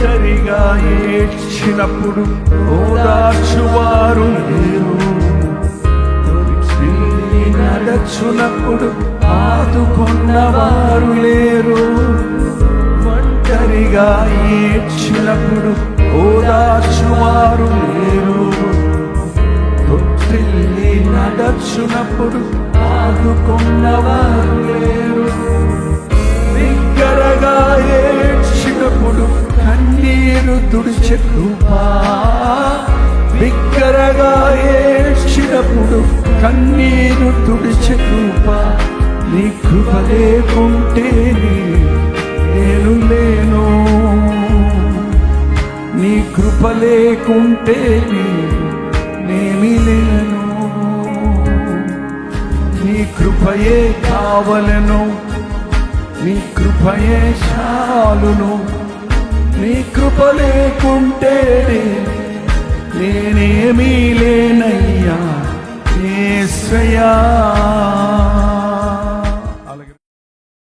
ఒంటరిగా ఏడ్చినప్పుడు ఓదార్చువారు లేరు, నడచునప్పుడు ఆదుకున్నవారు లేరు. ఒంటరిగా ఏడ్చినప్పుడు ఓదార్చువారు లేరు, తొట్టిల్లి నడచునప్పుడు ఆదుకున్నవారు లేరు. బిగ్గరగా ఏడ్చినప్పుడు కన్నీరు తుడిచే కృపా, బిగ్గరగా ఏడ్చినప్పుడు కన్నీరు తుడిచే కృపా. నీ కృప లేకుంటే నేను లేను, నీ కృప లేకుంటే నేమి లేను. నీ కృపయే కావలను, నీ కృపయే చాలును. నీ కృప లేకుంటే నేనేమీ లేనయ్యా యేసయ్యా.